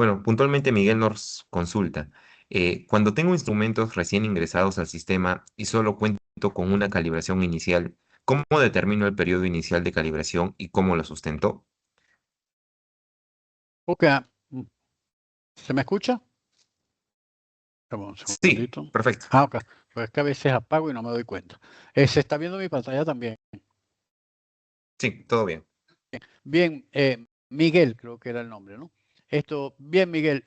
Bueno, puntualmente Miguel nos consulta. Cuando tengo instrumentos recién ingresados al sistema y solo cuento con una calibración inicial, ¿cómo determino el periodo inicial de calibración y cómo lo sustento? Ok, ¿se me escucha? Un Sí, segundito. perfecto. Ok. Pues es que a veces apago y no me doy cuenta. Se está viendo mi pantalla también. Sí, todo bien. Bien, Miguel, creo que era el nombre, ¿no? Bien, Miguel,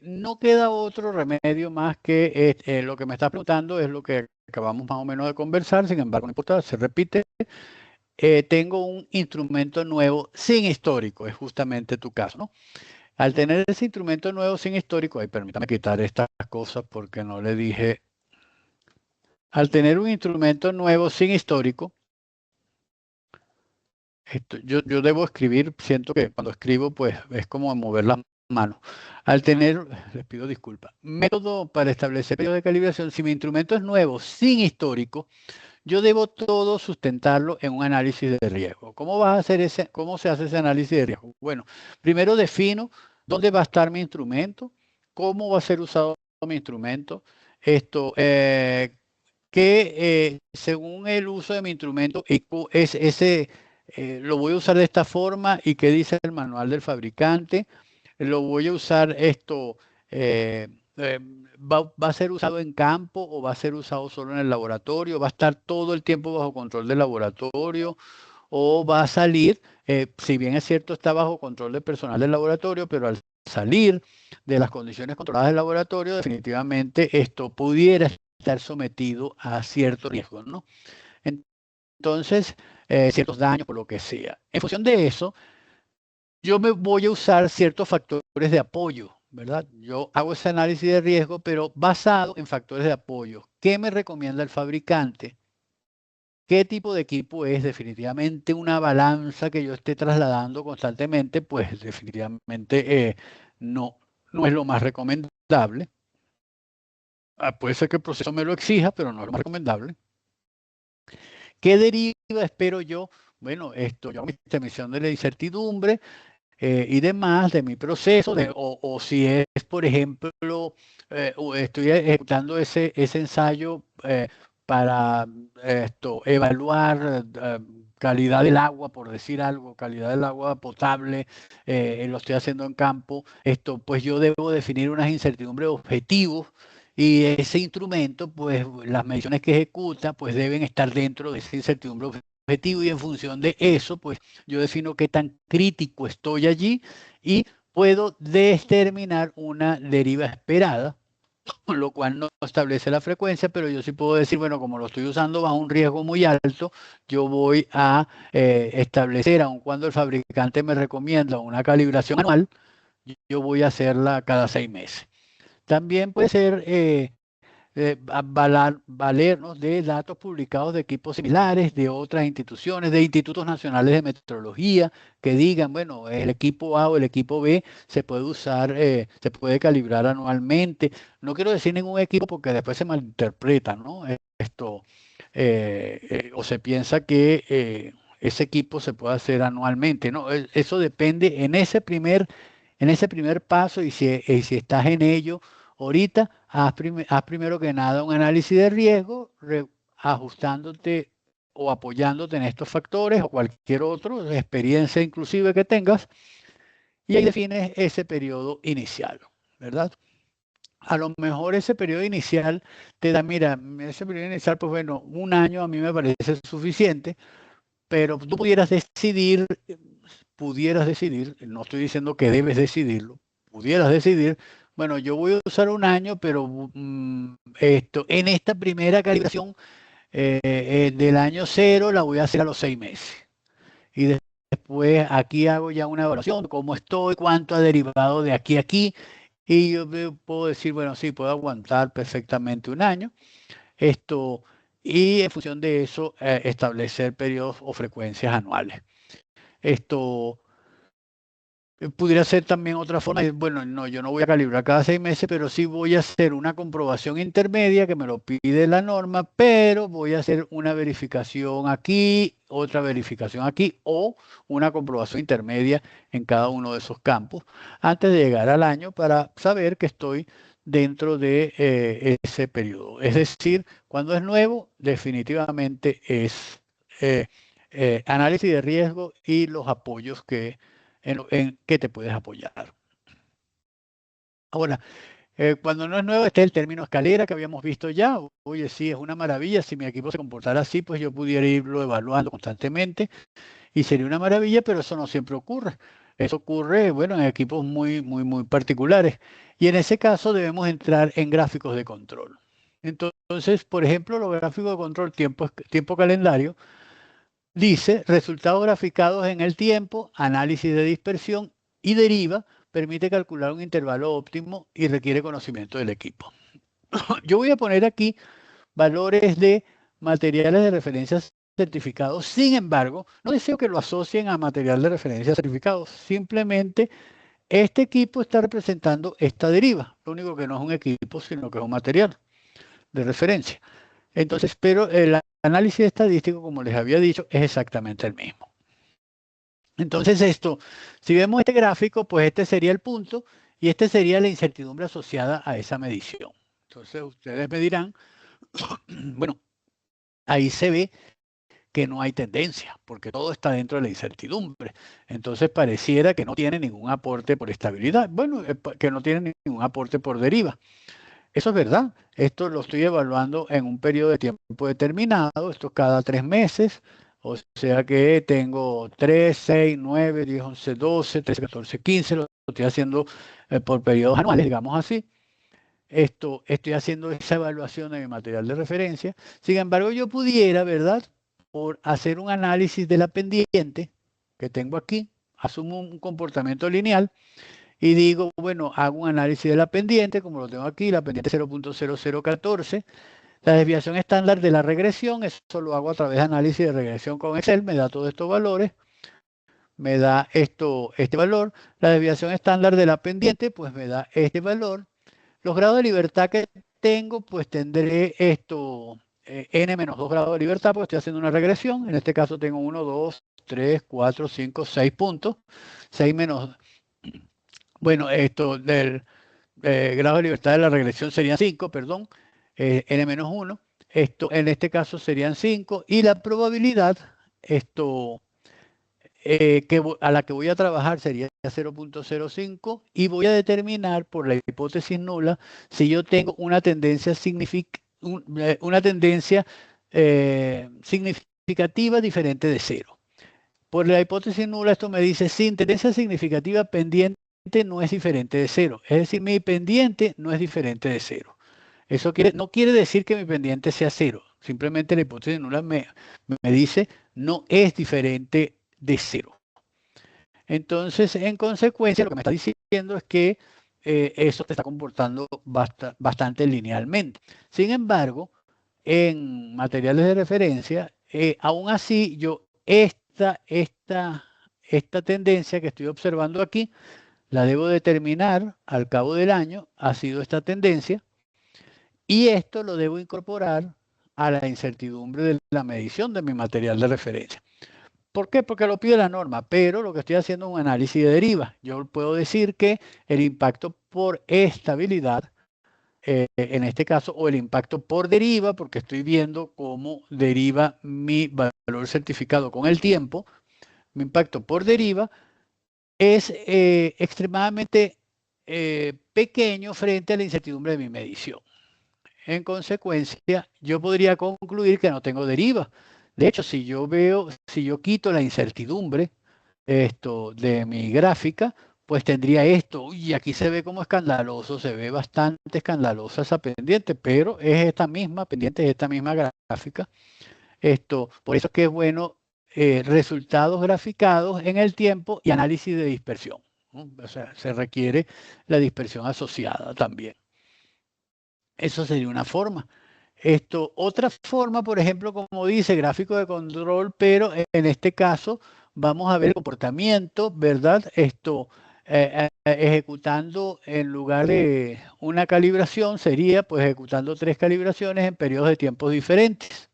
no queda otro remedio más que lo que me estás preguntando es lo que acabamos más o menos de conversar, sin embargo, no importa, se repite. Tengo un instrumento nuevo sin histórico, es justamente tu caso, ¿no? Al tener ese instrumento nuevo sin histórico, permítame quitar estas cosas porque no le dije. Al tener un instrumento nuevo sin histórico, yo debo escribir, siento que cuando escribo, pues es como mover las manos. Al tener, les pido disculpas, método para establecer periodo de calibración, si mi instrumento es nuevo, sin histórico, yo debo todo sustentarlo en un análisis de riesgo. ¿Cómo se hace ese análisis de riesgo? Bueno, primero defino dónde va a estar mi instrumento, cómo va a ser usado mi instrumento, esto, que según el uso de mi instrumento, lo voy a usar de esta forma y qué dice el manual del fabricante, lo voy a usar eh, eh, va a ser usado en campo o va a ser usado solo en el laboratorio, va a estar todo el tiempo bajo control del laboratorio o va a salir, si bien es cierto está bajo control del personal del laboratorio, pero al salir de las condiciones controladas del laboratorio, definitivamente esto pudiera estar sometido a ciertos riesgos, ¿no? Entonces, ciertos daños por lo que sea. En función de eso, yo me voy a usar ciertos factores de apoyo, ¿verdad? Yo hago ese análisis de riesgo, pero basado en factores de apoyo. ¿Qué me recomienda el fabricante? ¿Qué tipo de equipo es? Definitivamente una balanza que yo esté trasladando constantemente, pues definitivamente no es lo más recomendable. Puede ser que el proceso me lo exija, pero no es lo más recomendable. ¿Qué deriva espero yo? Bueno, yo hago mi emisión de la incertidumbre, y demás de mi proceso, o si es, por ejemplo, estoy ejecutando ese ensayo para evaluar calidad del agua, por decir algo, calidad del agua potable, lo estoy haciendo en campo, pues yo debo definir unas incertidumbres objetivos y ese instrumento, pues las mediciones que ejecuta, pues deben estar dentro de esa incertidumbre objetivo y en función de eso, pues yo defino qué tan crítico estoy allí y puedo determinar una deriva esperada, lo cual no establece la frecuencia, pero yo sí puedo decir, bueno, como lo estoy usando bajo un riesgo muy alto, yo voy a establecer, aun cuando el fabricante me recomienda una calibración anual, yo voy a hacerla cada 6 meses. También puede ser valernos de datos publicados de equipos similares, de otras instituciones, de institutos nacionales de metrología, que digan, bueno, el equipo A o el equipo B se puede usar, se puede calibrar anualmente. No quiero decir ningún equipo porque después se malinterpreta, ¿no? O se piensa que ese equipo se puede hacer anualmente, ¿no? Eso depende en ese primer paso y si estás en ello. Ahorita haz primero que nada un análisis de riesgo, ajustándote o apoyándote en estos factores o cualquier otro, experiencia inclusive que tengas, y ahí defines ese periodo inicial, ¿verdad? A lo mejor ese periodo inicial te da, mira, ese periodo inicial, pues bueno, un año a mí me parece suficiente, pero tú pudieras decidir, no estoy diciendo que debes decidirlo, pudieras decidir, bueno, yo voy a usar un año, pero en esta primera calibración del año cero la voy a hacer a los 6 meses. Y después aquí hago ya una evaluación de cómo estoy, cuánto ha derivado de aquí a aquí. Y yo puedo decir, bueno, sí, puedo aguantar perfectamente un año. Esto, y en función de eso, establecer periodos o frecuencias anuales. Esto, Pudiera ser también otra forma. Bueno, no, yo no voy a calibrar cada 6 meses, pero sí voy a hacer una comprobación intermedia que me lo pide la norma, pero voy a hacer una verificación aquí, otra verificación aquí o una comprobación intermedia en cada uno de esos campos antes de llegar al año para saber que estoy dentro de ese periodo. Es decir, cuando es nuevo, definitivamente es eh, análisis de riesgo y los apoyos en qué te puedes apoyar. Ahora, cuando no es nuevo, este es el término escalera que habíamos visto ya. Oye, sí, es una maravilla. Si mi equipo se comportara así, pues yo pudiera irlo evaluando constantemente y sería una maravilla, pero eso no siempre ocurre. Eso ocurre, bueno, en equipos muy, muy, muy particulares. Y en ese caso debemos entrar en gráficos de control. Entonces, por ejemplo, los gráficos de control tiempo calendario dice, resultados graficados en el tiempo, análisis de dispersión y deriva, permite calcular un intervalo óptimo y requiere conocimiento del equipo. Yo voy a poner aquí valores de materiales de referencia certificados. Sin embargo, no deseo que lo asocien a material de referencia certificados. Simplemente este equipo está representando esta deriva. Lo único que no es un equipo, sino que es un material de referencia. Entonces, pero el análisis estadístico, como les había dicho, es exactamente el mismo. Entonces esto, si vemos este gráfico, pues este sería el punto y este sería la incertidumbre asociada a esa medición. Entonces ustedes me dirán, bueno, ahí se ve que no hay tendencia, porque todo está dentro de la incertidumbre. Entonces pareciera que no tiene ningún aporte por estabilidad, bueno, que no tiene ningún aporte por deriva. Eso es verdad. Esto lo estoy evaluando en un periodo de tiempo determinado, esto cada 3 meses. O sea que tengo 3, 6, 9, 10, 11, 12, 13, 14, 15. Lo estoy haciendo por periodos anuales, digamos así. Estoy haciendo esa evaluación de mi material de referencia. Sin embargo, yo pudiera, ¿verdad? Por hacer un análisis de la pendiente que tengo aquí, asumo un comportamiento lineal y digo, bueno, hago un análisis de la pendiente, como lo tengo aquí, la pendiente 0.0014, la desviación estándar de la regresión, eso lo hago a través de análisis de regresión con Excel, me da todos estos valores, me da este valor, la desviación estándar de la pendiente, pues me da este valor, los grados de libertad que tengo, pues tendré n-2 grados de libertad, porque estoy haciendo una regresión, en este caso tengo 1, 2, 3, 4, 5, 6 puntos, 6 menos, bueno, esto del grado de libertad de la regresión serían 5, perdón, n-1. Esto en este caso serían 5 y la probabilidad esto, a la que voy a trabajar sería 0.05 y voy a determinar por la hipótesis nula si yo tengo una tendencia, significativa diferente de 0. Por la hipótesis nula esto me dice sin tendencia significativa pendiente no es diferente de 0. Es decir, mi pendiente no es diferente de 0. Eso no quiere decir que mi pendiente sea 0. Simplemente la hipótesis nula me dice no es diferente de 0. Entonces, en consecuencia, lo que me está diciendo es que eso te está comportando bastante linealmente. Sin embargo, en materiales de referencia, aún así, esta tendencia que estoy observando aquí, la debo determinar al cabo del año, ha sido esta tendencia, y esto lo debo incorporar a la incertidumbre de la medición de mi material de referencia. ¿Por qué? Porque lo pide la norma, pero lo que estoy haciendo es un análisis de deriva. Yo puedo decir que el impacto por estabilidad, en este caso, o el impacto por deriva, porque estoy viendo cómo deriva mi valor certificado con el tiempo, mi impacto por deriva es extremadamente pequeño frente a la incertidumbre de mi medición. En consecuencia, yo podría concluir que no tengo deriva. De hecho, si yo quito la incertidumbre de mi gráfica, pues tendría esto. Uy, aquí se ve como escandaloso, se ve bastante escandalosa esa pendiente, pero es esta misma pendiente, es esta misma gráfica. Por eso es que es bueno resultados graficados en el tiempo y análisis de dispersión, ¿no? O sea, se requiere la dispersión asociada también. Eso sería una forma. Otra forma, por ejemplo, como dice, gráfico de control, pero en este caso vamos a ver el comportamiento, ¿verdad? ejecutando en lugar de una calibración, sería pues ejecutando 3 calibraciones en periodos de tiempos diferentes.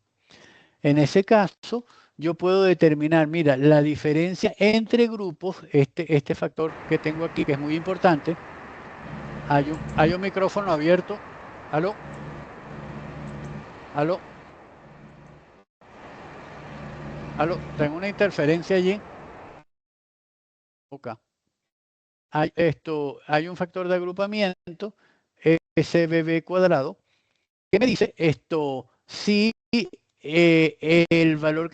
En ese caso, yo puedo determinar, mira, la diferencia entre grupos, este factor que tengo aquí, que es muy importante. Hay un micrófono abierto. ¿Aló? ¿Aló? ¿Aló? Tengo una interferencia allí. Ok. Hay un factor de agrupamiento, SBB cuadrado, que me dice si el valor,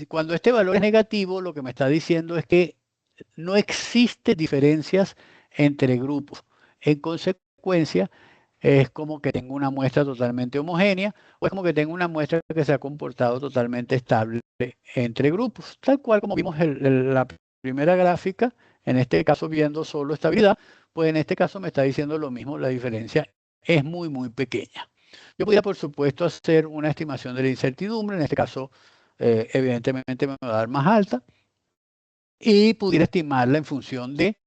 cuando este valor es negativo, lo que me está diciendo es que no existen diferencias entre grupos. En consecuencia, es como que tengo una muestra totalmente homogénea o es como que tengo una muestra que se ha comportado totalmente estable entre grupos, tal cual como vimos la primera gráfica, en este caso viendo solo estabilidad, pues en este caso me está diciendo lo mismo, la diferencia es muy, muy pequeña. Yo podría, por supuesto, hacer una estimación de la incertidumbre, en este caso, evidentemente me va a dar más alta, y pudiera estimarla en función de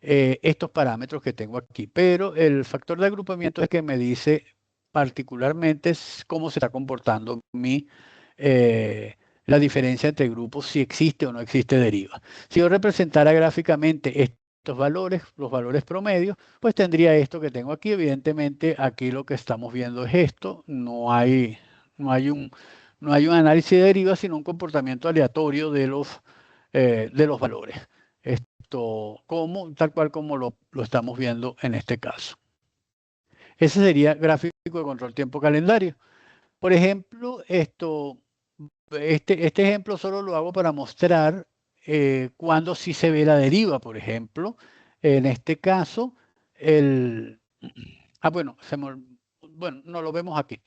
estos parámetros que tengo aquí. Pero el factor de agrupamiento es que me dice particularmente cómo se está comportando la diferencia entre grupos, si existe o no existe deriva. Si yo representara gráficamente estos valores, los valores promedios, pues tendría esto que tengo aquí. Evidentemente, aquí lo que estamos viendo es esto. No hay no hay un análisis de deriva, sino un comportamiento aleatorio de los valores. Tal cual como lo estamos viendo en este caso. Ese sería gráfico de control tiempo calendario. Por ejemplo, este ejemplo solo lo hago para mostrar cuando sí se ve la deriva, por ejemplo. En este caso, bueno, bueno, no lo vemos aquí.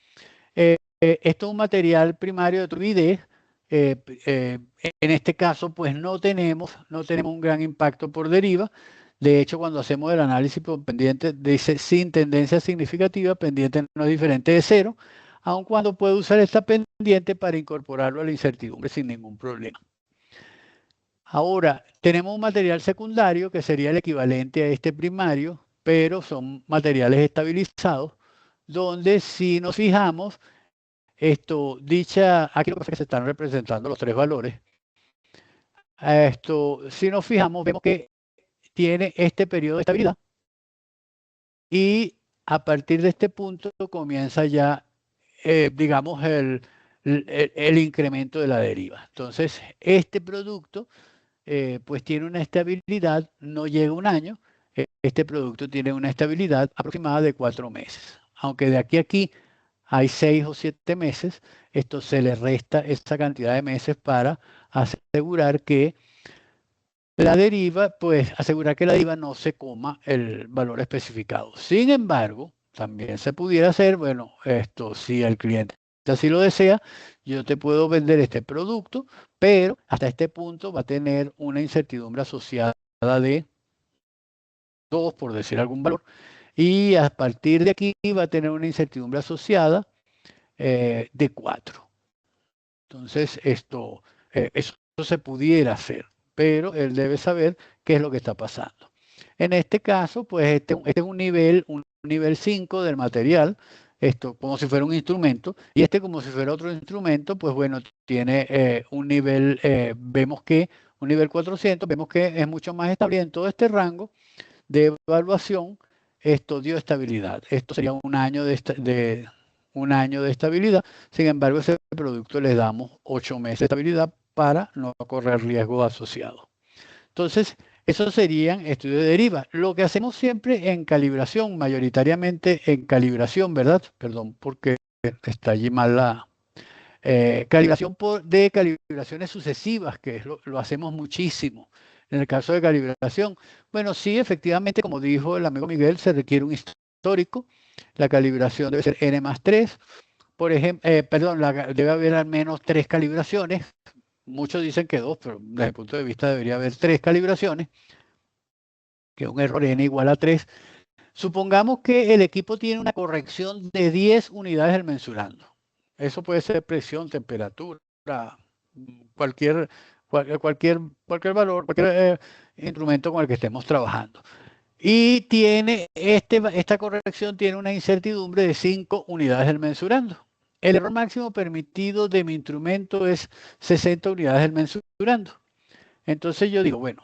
Esto es un material primario de turbidez. En este caso, pues no tenemos un gran impacto por deriva. De hecho, cuando hacemos el análisis por pendiente, dice sin tendencia significativa, pendiente no es diferente de cero, aun cuando puedo usar esta pendiente para incorporarlo a la incertidumbre sin ningún problema. Ahora, tenemos un material secundario que sería el equivalente a este primario, pero son materiales estabilizados, donde si nos fijamos, aquí lo que pasa es que se están representando los tres valores. Si nos fijamos, vemos que tiene este periodo de estabilidad y a partir de este punto comienza ya, digamos, el incremento de la deriva. Entonces, este producto, pues tiene una estabilidad, no llega a un año, este producto tiene una estabilidad aproximada de 4 meses. Aunque de aquí a aquí hay 6 o 7 meses, esto se le resta esa cantidad de meses para asegurar que la deriva, pues asegurar que la deriva no se coma el valor especificado. Sin embargo, también se pudiera hacer, bueno, si el cliente así lo desea, yo te puedo vender este producto, pero hasta este punto va a tener una incertidumbre asociada de 2, por decir algún valor, y a partir de aquí va a tener una incertidumbre asociada de 4. Entonces, eso se pudiera hacer, pero él debe saber qué es lo que está pasando. En este caso, pues este es un nivel 5 del material, como si fuera un instrumento, y como si fuera otro instrumento, pues bueno, tiene un nivel, un nivel 400, vemos que es mucho más estable en todo este rango de evaluación. Esto dio estabilidad. Esto sería un año de estabilidad. Sin embargo, ese producto le damos 8 meses de estabilidad para no correr riesgo asociado. Entonces, esos serían estudios de deriva. Lo que hacemos siempre en calibración, mayoritariamente en calibración, ¿verdad? Perdón, porque está allí mal calibración de calibraciones sucesivas, que lo hacemos muchísimo. En el caso de calibración, bueno, sí, efectivamente, como dijo el amigo Miguel, se requiere un histórico. La calibración debe ser N más 3. Por ejemplo, perdón, debe haber al menos 3 calibraciones. Muchos dicen que 2, pero desde el punto de vista debería haber 3 calibraciones, que es un error N igual a 3. Supongamos que el equipo tiene una corrección de 10 unidades del mensurando. Eso puede ser presión, temperatura, cualquier cualquier valor, cualquier instrumento con el que estemos trabajando. Y tiene esta corrección tiene una incertidumbre de 5 unidades del mensurando. El error máximo permitido de mi instrumento es 60 unidades del mensurando. Entonces yo digo, bueno,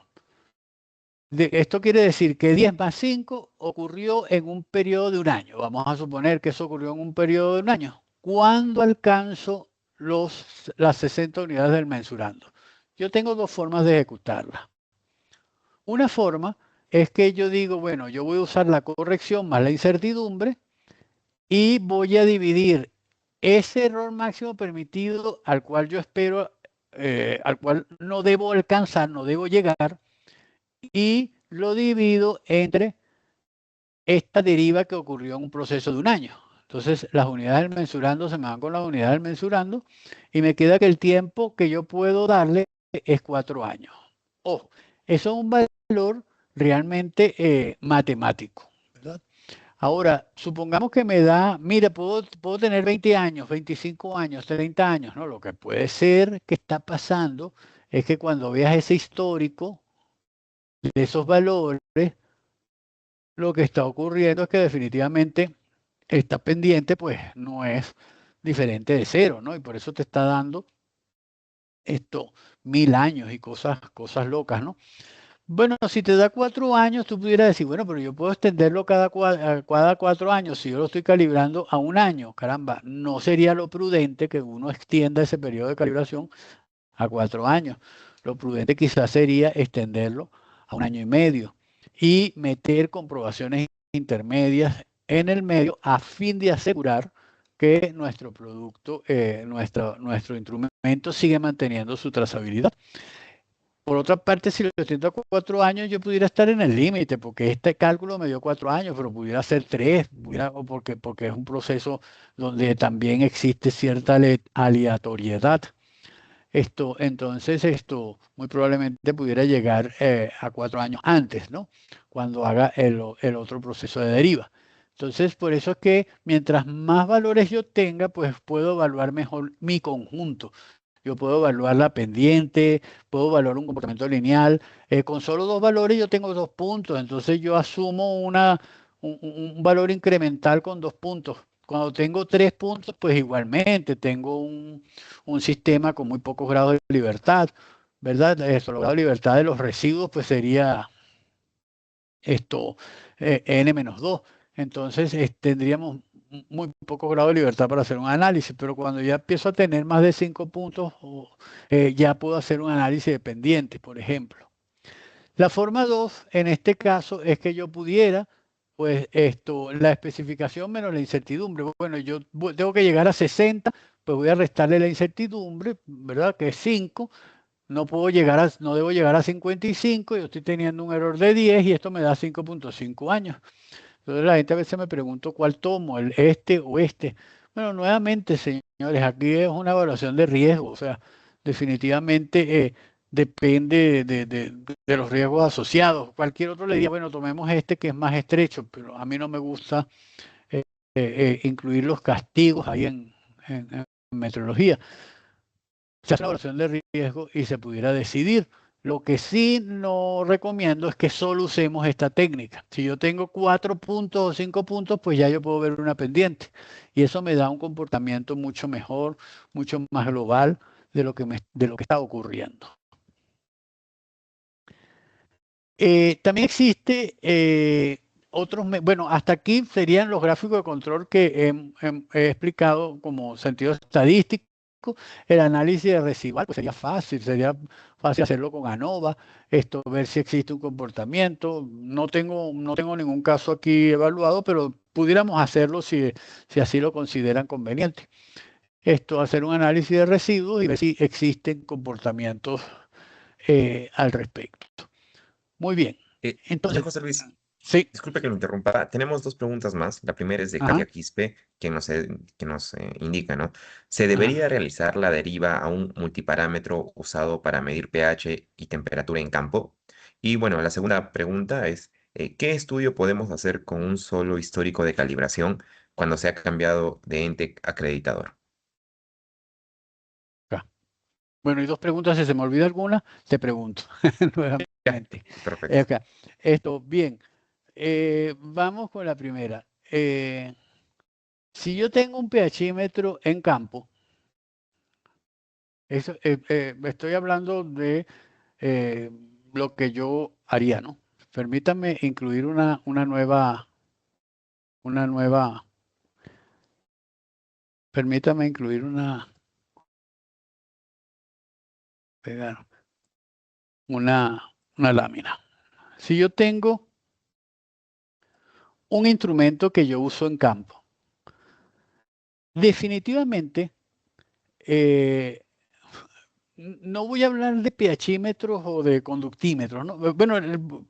esto quiere decir que 10 más 5 ocurrió en un periodo de un año. Vamos a suponer que eso ocurrió en un periodo de un año. ¿Cuándo alcanzo las 60 unidades del mensurando? Yo tengo dos formas de ejecutarla. Una forma es que yo digo, bueno, yo voy a usar la corrección más la incertidumbre y voy a dividir ese error máximo permitido al cual yo espero, al cual no debo alcanzar, no debo llegar, y lo divido entre esta deriva que ocurrió en un proceso de un año. Entonces, las unidades del mensurando se me van con las unidades del mensurando y me queda que el tiempo que yo puedo darle es 4 años. Ojo, eso es un valor realmente matemático, ¿verdad? Ahora, supongamos que me da, mira, puedo tener 20 años, 25 años, 30 años, ¿no? Lo que puede ser que está pasando es que cuando veas ese histórico de esos valores, lo que está ocurriendo es que definitivamente está pendiente, pues no es diferente de cero, ¿no? Y por eso te está dando esto 1000 años y cosas locas, ¿no? Bueno, si te da 4 años, tú pudieras decir, bueno, pero yo puedo extenderlo cada 4 años. Si yo lo estoy calibrando a un año, caramba, no sería lo prudente que uno extienda ese periodo de calibración a 4 años. Lo prudente quizás sería extenderlo a un año y medio y meter comprobaciones intermedias en el medio a fin de asegurar que nuestro producto, nuestro instrumento sigue manteniendo su trazabilidad. Por otra parte, si lo extiendo a 4 años, yo pudiera estar en el límite, porque este cálculo me dio 4 años, pero pudiera ser tres, o porque es un proceso donde también existe cierta aleatoriedad. Entonces, muy probablemente pudiera llegar a 4 años antes, ¿no? Cuando haga el otro proceso de deriva. Entonces, por eso es que mientras más valores yo tenga, pues puedo evaluar mejor mi conjunto. Yo puedo evaluar la pendiente, puedo evaluar un comportamiento lineal. Con solo dos valores yo tengo 2 puntos, entonces yo asumo un valor incremental con 2 puntos. Cuando tengo 3 puntos, pues igualmente tengo un sistema con muy pocos grados de libertad, ¿verdad? Los grados de libertad de los residuos, pues sería esto n-2. Entonces tendríamos muy pocos grados de libertad para hacer un análisis, pero cuando ya empiezo a tener más de 5 puntos, ya puedo hacer un análisis dependiente, por ejemplo. La forma 2, en este caso, es que yo pudiera, pues la especificación menos la incertidumbre. Bueno, yo tengo que llegar a 60, pues voy a restarle la incertidumbre, ¿verdad? Que es 5. No debo llegar a 55, yo estoy teniendo un error de 10 y esto me da 5.5 años. Entonces la gente a veces me pregunta cuál tomo, este o este. Bueno, nuevamente, señores, aquí es una evaluación de riesgo, o sea, definitivamente depende de los riesgos asociados. Cualquier otro le diría, bueno, tomemos este que es más estrecho, pero a mí no me gusta incluir los castigos ahí en metrología. Se hace una evaluación de riesgo y se pudiera decidir. Lo que sí no recomiendo es que solo usemos esta técnica. Si yo tengo 4 puntos o 5 puntos, pues ya yo puedo ver una pendiente. Y eso me da un comportamiento mucho mejor, mucho más global de lo que está ocurriendo. También existe bueno, hasta aquí serían los gráficos de control que he explicado como sentido estadístico. El análisis de residual, pues sería fácil hacerlo con ANOVA, ver si existe un comportamiento. No tengo ningún caso aquí evaluado, pero pudiéramos hacerlo si así lo consideran conveniente. Hacer un análisis de residuos y ver si existen comportamientos al respecto. Muy bien. Señor Entonces, José Luis, sí. disculpe que lo interrumpa. Tenemos dos preguntas más. La primera es de Ajá, Katia Quispe, que nos indica, ¿no? ¿Se debería ajá. realizar la deriva a un multiparámetro usado para medir pH y temperatura en campo? Y bueno, la segunda pregunta es, ¿qué estudio podemos hacer con un solo histórico de calibración cuando se ha cambiado de ente acreditador? Acá. Bueno, y dos preguntas, si se me olvida alguna, te pregunto Ya, nuevamente. perfecto. Ok. Esto, bien. Vamos con la primera. Si yo tengo un pHímetro en campo, estoy hablando de eh, lo que yo haría, ¿no? Permítanme incluir una nueva, permítame incluir pegar una lámina. Si yo tengo un instrumento que yo uso en campo, definitivamente eh, no voy a hablar de pHímetros o de conductímetros, ¿no? Bueno,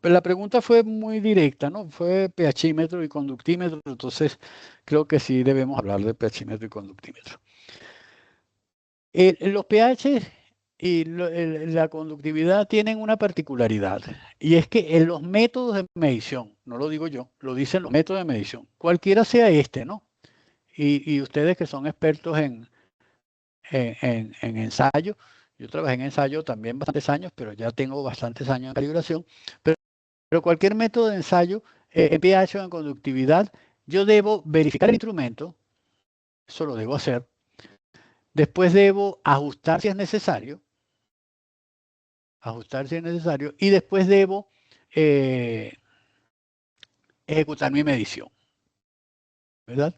la pregunta fue muy directa, ¿no? Fue pHímetro y conductímetro, entonces creo que sí debemos hablar de pHímetro y conductímetro. Los pH y la conductividad tienen una particularidad, y es que en los métodos de medición, no lo digo yo, lo dicen los métodos de medición, cualquiera sea este, ¿no? Y ustedes que son expertos en ensayo. Yo trabajé en ensayo también bastantes años, pero ya tengo bastantes años en calibración. Pero cualquier método de ensayo, en pH o en conductividad, yo debo verificar el instrumento, eso lo debo hacer. Después debo ajustar si es necesario, y después debo eh, ejecutar mi medición, ¿verdad?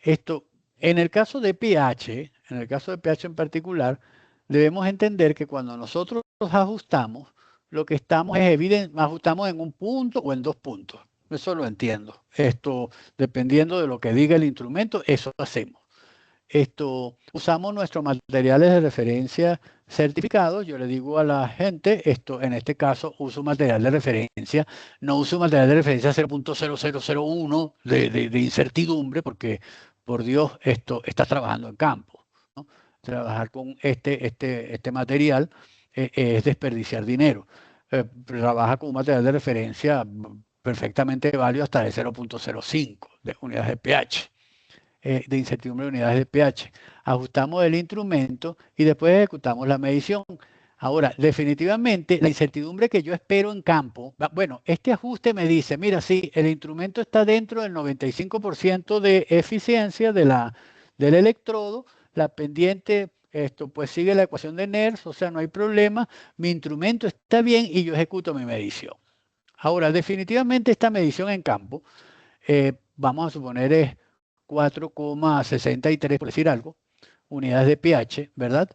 Esto, en el caso de pH, en el caso de pH en particular, debemos entender que cuando nosotros ajustamos, lo que estamos es ajustamos en un punto o en dos puntos. Eso lo entiendo. Esto, dependiendo de lo que diga el instrumento, eso hacemos. Usamos nuestros materiales de referencia certificados. Yo le digo a la gente, en este caso, uso material de referencia, no uso material de referencia 0.0001 de incertidumbre, porque, por Dios, esto está trabajando en campo, ¿no? Trabajar con este material es desperdiciar dinero. Trabaja con un material de referencia perfectamente válido hasta de 0.05 de unidades de pH, de incertidumbre de unidades de pH. Ajustamos el instrumento y después ejecutamos la medición. Ahora, definitivamente, la incertidumbre que yo espero en campo, bueno, este ajuste me dice, mira, sí, el instrumento está dentro del 95% de eficiencia del electrodo, la pendiente, pues sigue la ecuación de Nernst, o sea, no hay problema, mi instrumento está bien y yo ejecuto mi medición. Ahora, definitivamente esta medición en campo, vamos a suponer es 4,63, por decir algo, unidades de pH, ¿verdad?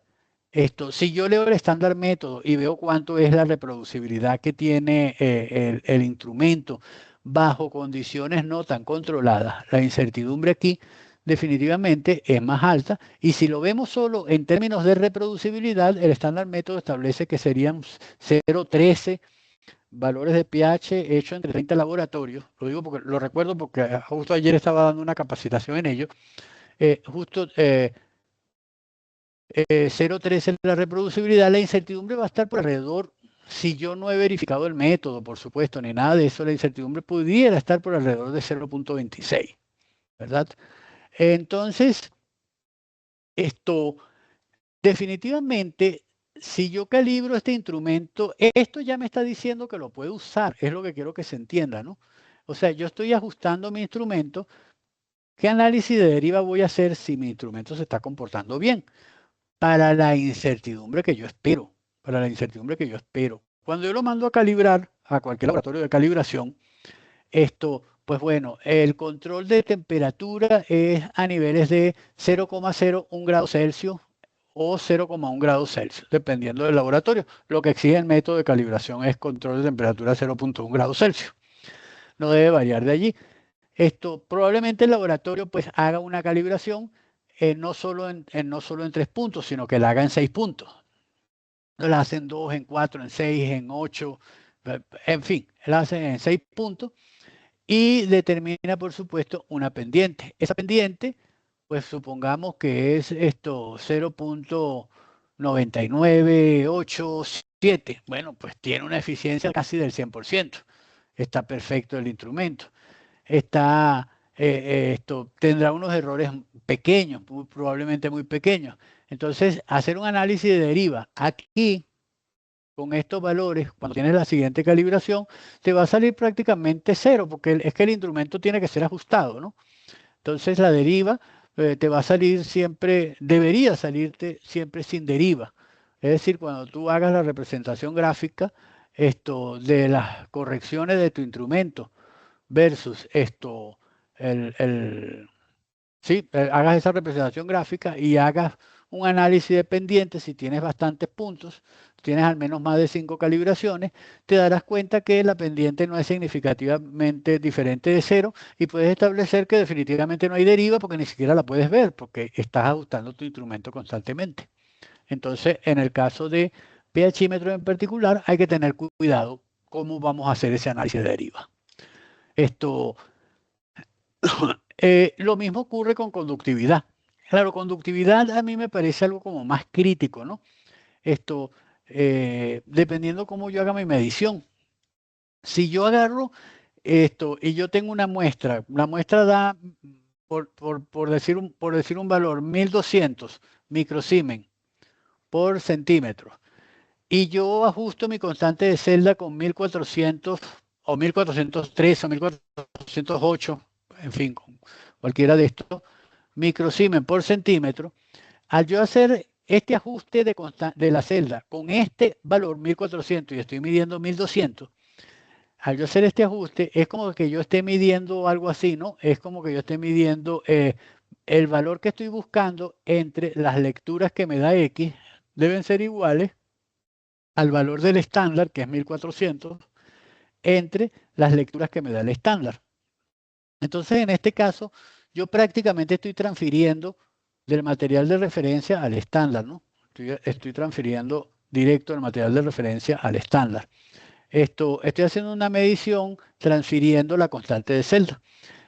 Si yo leo el estándar método y veo cuánto es la reproducibilidad que tiene el instrumento bajo condiciones no tan controladas, la incertidumbre aquí definitivamente es más alta. Y si lo vemos solo en términos de reproducibilidad, el estándar método establece que serían 0,13 valores de pH hechos entre 30 laboratorios. Lo digo porque lo recuerdo porque justo ayer estaba dando una capacitación en ello. Justo 0,13 la reproducibilidad, la incertidumbre va a estar por alrededor, si yo no he verificado el método, por supuesto, ni nada de eso, la incertidumbre pudiera estar por alrededor de 0,26, ¿verdad? Entonces, esto definitivamente, si yo calibro este instrumento, esto ya me está diciendo que lo puedo usar, es lo que quiero que se entienda, ¿no? O sea, yo estoy ajustando mi instrumento. ¿Qué análisis de deriva voy a hacer si mi instrumento se está comportando bien? Para la incertidumbre que yo espero, para la incertidumbre que yo espero. Cuando yo lo mando a calibrar a cualquier laboratorio de calibración, pues bueno, el control de temperatura es a niveles de 0,01 grados Celsius o 0,1 grados Celsius, dependiendo del laboratorio. Lo que exige el método de calibración es control de temperatura a 0,1 grados Celsius. No debe variar de allí. Probablemente el laboratorio pues haga una calibración no solo en 3 puntos, sino que la haga en 6 puntos. No la hacen en 2, en 4, en 6, en 8, en fin, la hacen en 6 puntos y determina, por supuesto, una pendiente. Esa pendiente, pues supongamos que es 0,9987. Bueno, pues tiene una eficiencia casi del 100%. Está perfecto el instrumento. Está esto tendrá unos errores pequeños, probablemente muy pequeños. Entonces, hacer un análisis de deriva aquí, con estos valores, cuando tienes la siguiente calibración, te va a salir prácticamente cero, porque es que el instrumento tiene que ser ajustado, ¿no? Entonces, la deriva te va a salir siempre, debería salirte siempre sin deriva. Es decir, cuando tú hagas la representación gráfica de las correcciones de tu instrumento versus el, sí, hagas esa representación gráfica y hagas un análisis de pendientes. Si tienes bastantes puntos, tienes al menos más de 5 calibraciones, te darás cuenta que la pendiente no es significativamente diferente de cero y puedes establecer que definitivamente no hay deriva porque ni siquiera la puedes ver porque estás ajustando tu instrumento constantemente. Entonces, en el caso de pHímetros en particular, hay que tener cuidado cómo vamos a hacer ese análisis de deriva. Esto, lo mismo ocurre con conductividad. Claro, conductividad a mí me parece algo como más crítico, ¿no? Esto, dependiendo cómo yo haga mi medición. Si yo agarro y yo tengo una muestra, la muestra da, por decir un valor, 1200 microsiemens por centímetro, y yo ajusto mi constante de celda con 1400 o 1403 o 1408, en fin, con cualquiera de estos microsiemens por centímetro. Al yo hacer este ajuste de la celda con este valor 1400 y estoy midiendo 1200, al yo hacer este ajuste es como que yo esté midiendo algo así, ¿no? Es como que yo esté midiendo el valor que estoy buscando entre las lecturas que me da X, deben ser iguales al valor del estándar, que es 1400, entre las lecturas que me da el estándar. Entonces, en este caso, yo prácticamente estoy transfiriendo del material de referencia al estándar, ¿no? Estoy transfiriendo directo el material de referencia al estándar. Estoy haciendo una medición transfiriendo la constante de celda.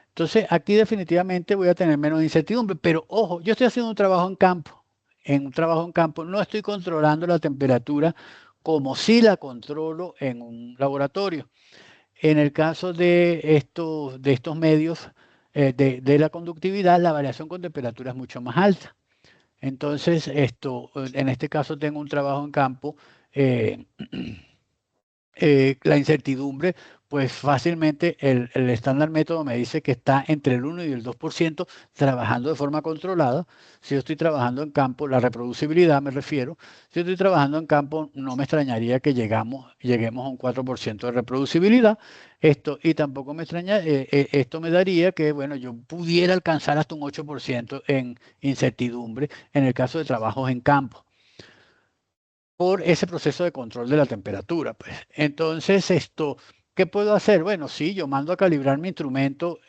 Entonces, aquí definitivamente voy a tener menos incertidumbre, pero ojo, yo estoy haciendo un trabajo en campo. En un trabajo en campo no estoy controlando la temperatura como si la controlo en un laboratorio. En el caso de estos medios de la conductividad, la variación con temperatura es mucho más alta. Entonces, en este caso tengo un trabajo en campo. eh, la incertidumbre, pues fácilmente el estándar método me dice que está entre el 1 y el 2% trabajando de forma controlada. Si yo estoy trabajando en campo, la reproducibilidad me refiero, si yo estoy trabajando en campo, no me extrañaría que lleguemos a un 4% de reproducibilidad. Y tampoco me extraña, esto me daría que, bueno, yo pudiera alcanzar hasta un 8% en incertidumbre en el caso de trabajos en campo por ese proceso de control de la temperatura, pues. Entonces, ¿qué puedo hacer? Bueno, sí, yo mando a calibrar mi instrumento,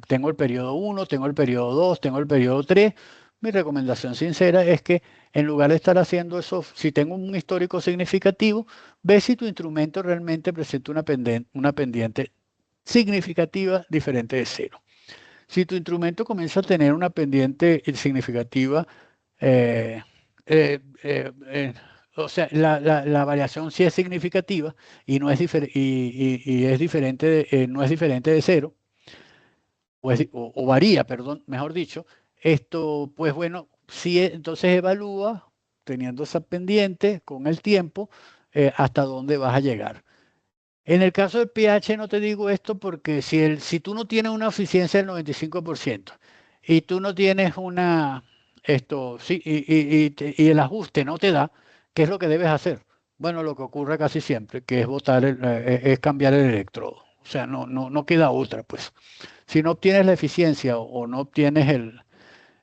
tengo el periodo 1, tengo el periodo 2, tengo el periodo 3. Mi recomendación sincera es que en lugar de estar haciendo eso, si tengo un histórico significativo, ve si tu instrumento realmente presenta una pendiente significativa diferente de cero. Si tu instrumento comienza a tener una pendiente significativa, eh, eh, eh, eh, o sea, la variación sí es significativa y no es, y es diferente no es diferente de cero, o varía, perdón, mejor dicho. Pues bueno, sí, entonces evalúa, teniendo esa pendiente con el tiempo, hasta dónde vas a llegar. En el caso del pH no te digo esto porque si tú no tienes una eficiencia del 95% y tú no tienes sí, y el ajuste no te da, ¿qué es lo que debes hacer? Bueno, lo que ocurre casi siempre, que es es cambiar el electrodo. O sea, no queda otra, pues. Si no obtienes la eficiencia o no obtienes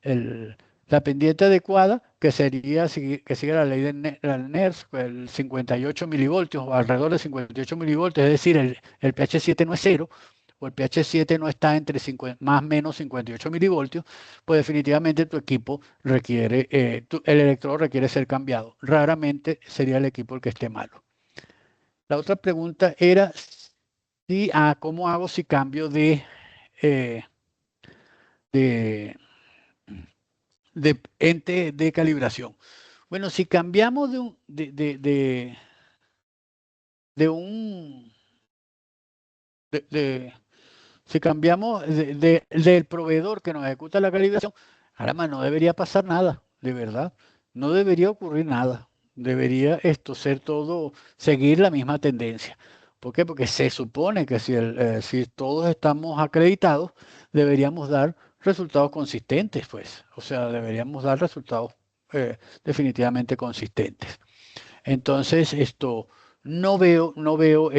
el- la pendiente adecuada, que sería que siga la ley de NERS, el 58 milivoltios o alrededor de 58 milivoltios, es decir, el pH 7 no es cero, o el pH 7 no está entre más o menos 58 milivoltios, pues definitivamente tu equipo requiere, el electrodo requiere ser cambiado. Raramente sería el equipo el que esté malo. La otra pregunta era ¿cómo hago si cambio eh, de, de ente de calibración? Bueno, si cambiamos de un, de- Si cambiamos del proveedor que nos ejecuta la calibración, caramba, no debería pasar nada, de verdad. No debería ocurrir nada. Debería esto ser todo, seguir la misma tendencia. ¿Por qué? Porque se supone que si todos estamos acreditados, deberíamos dar resultados consistentes, pues. O sea, deberíamos dar resultados definitivamente consistentes. Entonces, no veo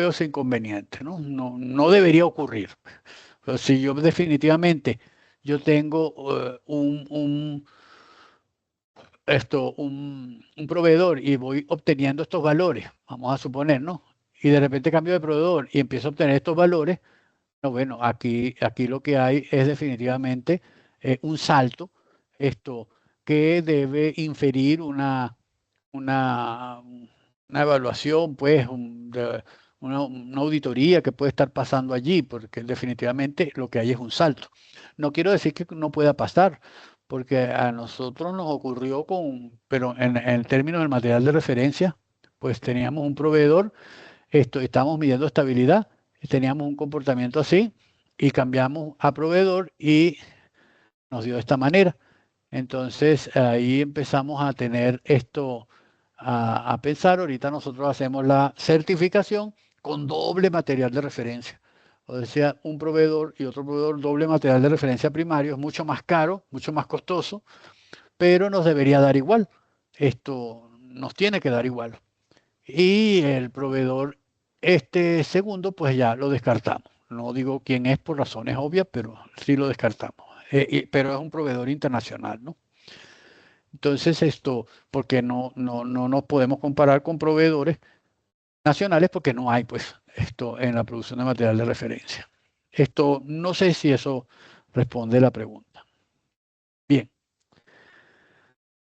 ese inconveniente, ¿no? No debería ocurrir. Pero si yo definitivamente yo tengo un proveedor y voy obteniendo estos valores, vamos a suponer, ¿no? Y de repente cambio de proveedor y empiezo a obtener estos valores, no, bueno, aquí lo que hay es definitivamente un salto, esto que debe inferir una, una evaluación, pues, una auditoría que puede estar pasando allí, porque definitivamente lo que hay es un salto. No quiero decir que no pueda pasar, porque a nosotros nos ocurrió pero en términos del material de referencia, pues teníamos un proveedor, estamos midiendo estabilidad, teníamos un comportamiento así, y cambiamos a proveedor y nos dio de esta manera. Entonces ahí empezamos a tener a pensar. Ahorita nosotros hacemos la certificación con doble material de referencia. O sea, un proveedor y otro proveedor, doble material de referencia primario, es mucho más caro, mucho más costoso, pero nos debería dar igual. Esto nos tiene que dar igual. Y el proveedor, este segundo, pues ya lo descartamos. No digo quién es por razones obvias, pero sí lo descartamos. Pero es un proveedor internacional, ¿no? Entonces porque no nos podemos comparar con proveedores nacionales porque no hay, pues, esto en la producción de material de referencia. No sé si eso responde la pregunta. Bien.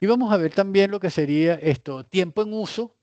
Y vamos a ver también lo que sería tiempo en uso